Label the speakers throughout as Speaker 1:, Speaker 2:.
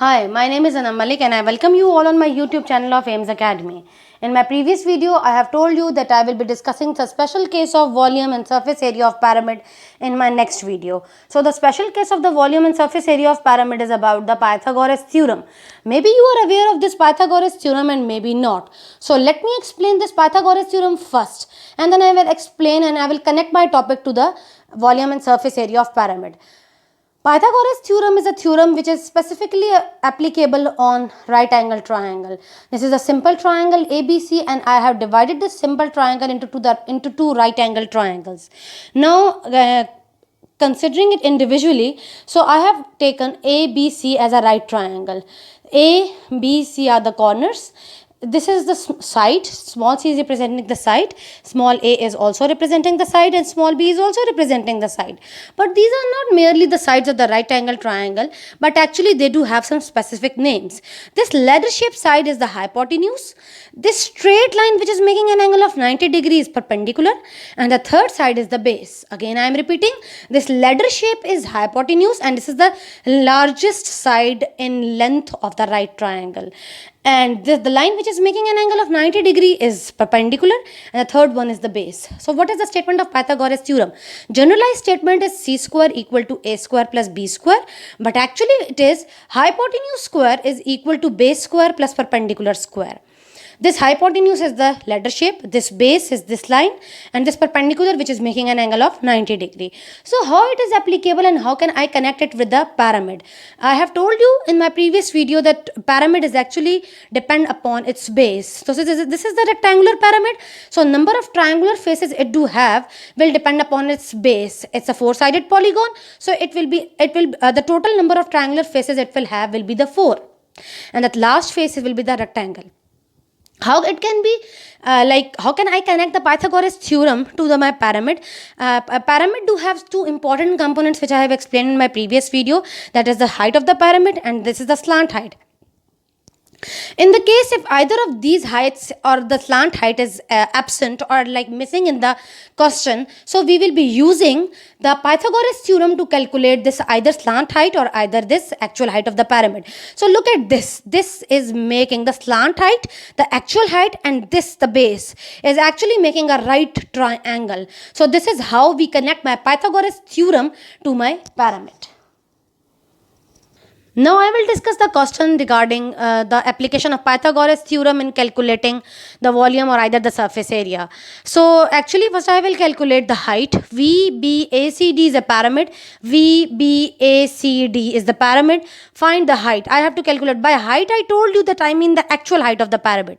Speaker 1: Hi, my name is Anam Malik and I welcome you all on my YouTube channel of AIMS Academy. In my previous video, I have told you that I will be discussing the special case of volume and surface area of pyramid in my next video. So the special case of the volume and surface area of pyramid is about the Pythagoras theorem. Maybe you are aware of this Pythagoras theorem and maybe not. So let me explain this Pythagoras theorem first, and then I will explain and I will connect my topic to the volume and surface area of pyramid. Pythagoras theorem is a theorem which is specifically applicable on right angle triangle. This is a simple triangle ABC and I have divided this simple triangle into two right angle triangles. Now considering it individually, so I have taken ABC as a right triangle. A, B, C are the corners. This is the side. Small c is representing the side, small a is also representing the side, and small b is also representing the side. But these are not merely the sides of the right angle triangle, but actually they do have some specific names. This ladder shaped side is the hypotenuse. This straight line which is making an angle of 90 degrees is perpendicular, and the third side is the base. Again I am repeating, this ladder shape is hypotenuse and this is the largest side in length of the right triangle. And the line which is making an angle of 90 degree is perpendicular, and the third one is the base. So what is the statement of Pythagoras theorem? Generalized statement is c square equal to a square plus b square, but actually it is hypotenuse square is equal to base square plus perpendicular square. This hypotenuse is the ladder shape, this base is this line, and this perpendicular which is making an angle of 90 degree. So how it is applicable and how can I connect it with the pyramid? I have told you in my previous video that pyramid is actually depend upon its base. So this is the rectangular pyramid. So number of triangular faces it do have will depend upon its base. It's a four-sided polygon. So the total number of triangular faces it will have will be the 4. And that last face will be the rectangle. How it can be how can I connect the Pythagoras theorem to my pyramid? A pyramid do have two important components which I have explained in my previous video, that is the height of the pyramid and this is the slant height. In the case if either of these heights or the slant height is absent or like missing in the question, so we will be using the Pythagoras theorem to calculate this either slant height or either this actual height of the pyramid. So look at this. This is making the slant height, the actual height, and this the base is actually making a right triangle. So this is how we connect my Pythagoras theorem to my pyramid. Now I will discuss the question regarding the application of Pythagoras theorem in calculating the volume or either the surface area. So actually first I will calculate the height. VBACD is a pyramid. VBACD is the pyramid. Find the height. I have to calculate. By height I told you that I mean the actual height of the pyramid.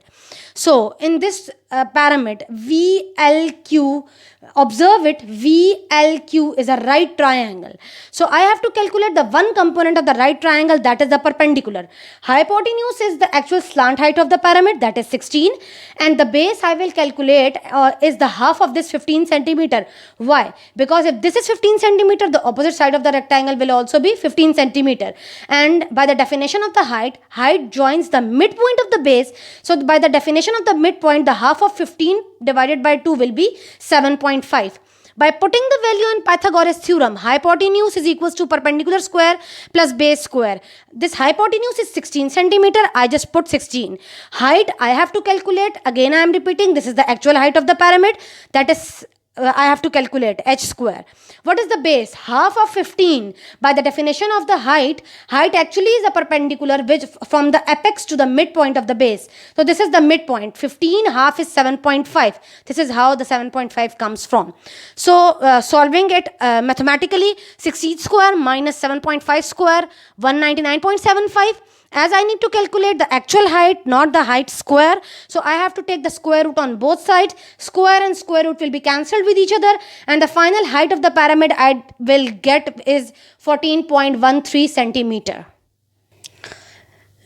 Speaker 1: So in this pyramid VLQ, observe it, VLQ is a right triangle. So I have to calculate the one component of the right triangle, that is the perpendicular. Hypotenuse is the actual slant height of the pyramid, that is 16, and the base I will calculate is the half of this 15 centimeter. Why? Because if this is 15 centimeter, the opposite side of the rectangle will also be 15 centimeter, and by the definition of the height joins the midpoint of the base. So by the definition of the midpoint, the half of 15 divided by 2 will be 7.5. By putting the value in Pythagoras theorem, hypotenuse is equals to perpendicular square plus base square. This hypotenuse is 16 centimeter. I just put 16. Height I have to calculate. Again I am repeating, this is the actual height of the pyramid. That is I have to calculate h square. What is the base? Half of 15. By the definition of the height actually is a perpendicular which from the apex to the midpoint of the base. So this is the midpoint. 15 half is 7.5. This is how the 7.5 comes from. So solving it mathematically, 16 square minus 7.5 square, 199.75. As I need to calculate the actual height, not the height square, so I have to take the square root on both sides. Square and square root will be cancelled with each other, and the final height of the pyramid I will get is 14.13 centimeter.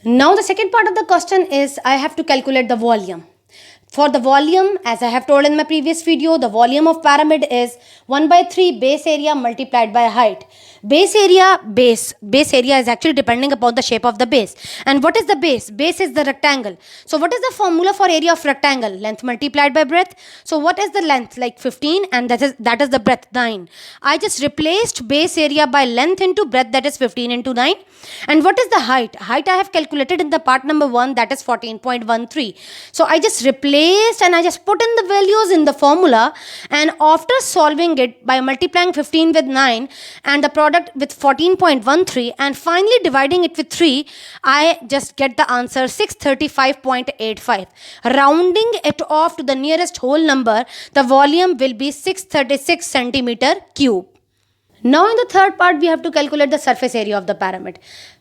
Speaker 1: Now the second part of the question is I have to calculate the volume. For the volume, as I have told in my previous video, the volume of pyramid is 1 by 3 base area multiplied by height. Base area is actually depending upon the shape of the base. And what is the base? Base is the rectangle. So what is the formula for area of rectangle? Length multiplied by breadth. So what is the length? Like 15, and that is the breadth 9. I just replaced base area by length into breadth, that is 15 into 9. And what is the height? Height I have calculated in the part number 1, that is 14.13. So I just replaced and I just put in the values in the formula, and after solving it by multiplying 15 with 9 and the product with 14.13 and finally dividing it with 3, I just get the answer 635.85. Rounding it off to the nearest whole number, the volume will be 636 centimeter cube. Now in the third part, we have to calculate the surface area of the pyramid.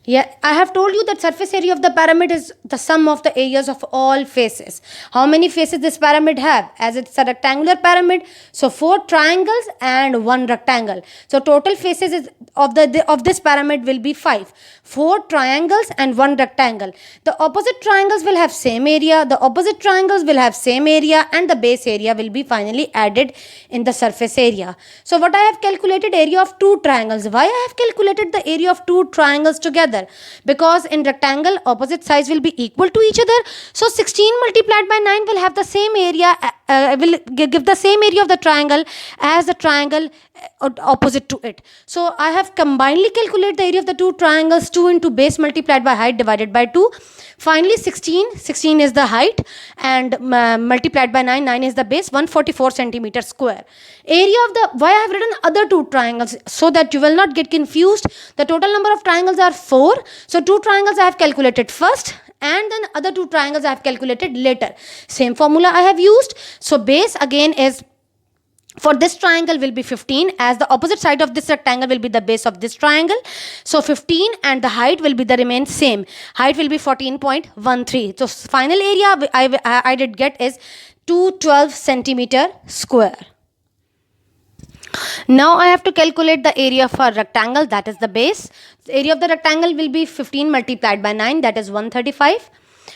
Speaker 1: Yeah, I have told you that surface area of the pyramid is the sum of the areas of all faces. How many faces this pyramid have? As it's a rectangular pyramid, so 4 triangles and 1 rectangle. So total faces of this pyramid will be 5. 4 triangles and 1 rectangle. The opposite triangles will have same area, the opposite triangles will have same area, and the base area will be finally added in the surface area. So what I have calculated, area of 2 triangles. Why I have calculated the area of 2 triangles together? Because in rectangle, opposite sides will be equal to each other. So 16 multiplied by 9 will have the same area, will give the same area of the triangle as the triangle opposite to it. So I have combinedly calculated the area of the 2 triangles, 2 into base multiplied by height divided by 2. Finally 16 is the height, and multiplied by 9 is the base, 144 centimeter square. Area of the, why I have written other 2 triangles, so that you will not get confused. The total number of triangles are 4. So 2 triangles I have calculated first, and then other 2 triangles I have calculated later. Same formula I have used. So base again is, for this triangle will be 15, as the opposite side of this rectangle will be the base of this triangle. So 15, and the height will be the remain same. Height will be 14.13. So final area I did get is 212 centimeter square. Now I have to calculate the area for rectangle, that is the base. The area of the rectangle will be 15 multiplied by 9, that is 135.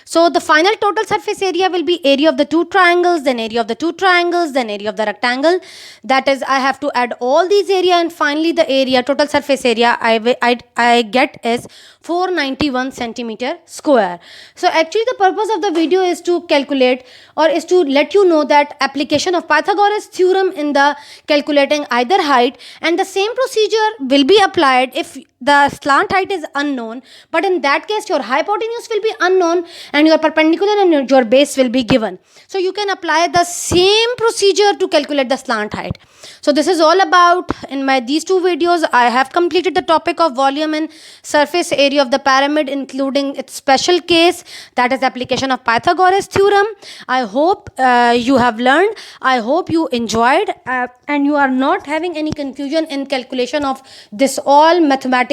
Speaker 1: So the final total surface area will be area of the 2 triangles, then area of the 2 triangles, then area of the rectangle. That is, I have to add all these area, and finally the area, total surface area I get is 491 centimeter square. So actually the purpose of the video is to calculate, or is to let you know that application of Pythagoras theorem in the calculating either height, and the same procedure will be applied if the slant height is unknown, but in that case your hypotenuse will be unknown and your perpendicular and your base will be given. So you can apply the same procedure to calculate the slant height. So this is all about, in these 2 videos I have completed the topic of volume and surface area of the pyramid, including its special case, that is application of Pythagoras theorem. I hope you have learned, I hope you enjoyed, and you are not having any confusion in calculation of these all mathematical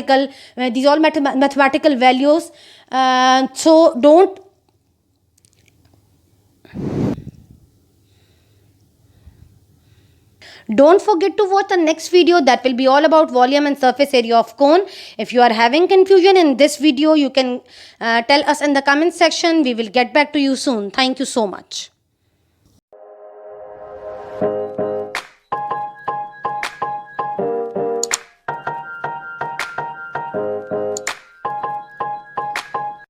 Speaker 1: values. So don't forget to watch the next video, that will be all about volume and surface area of cone. If you are having confusion in this video, you can tell us in the comment section. We will get back to you soon. Thank you so much.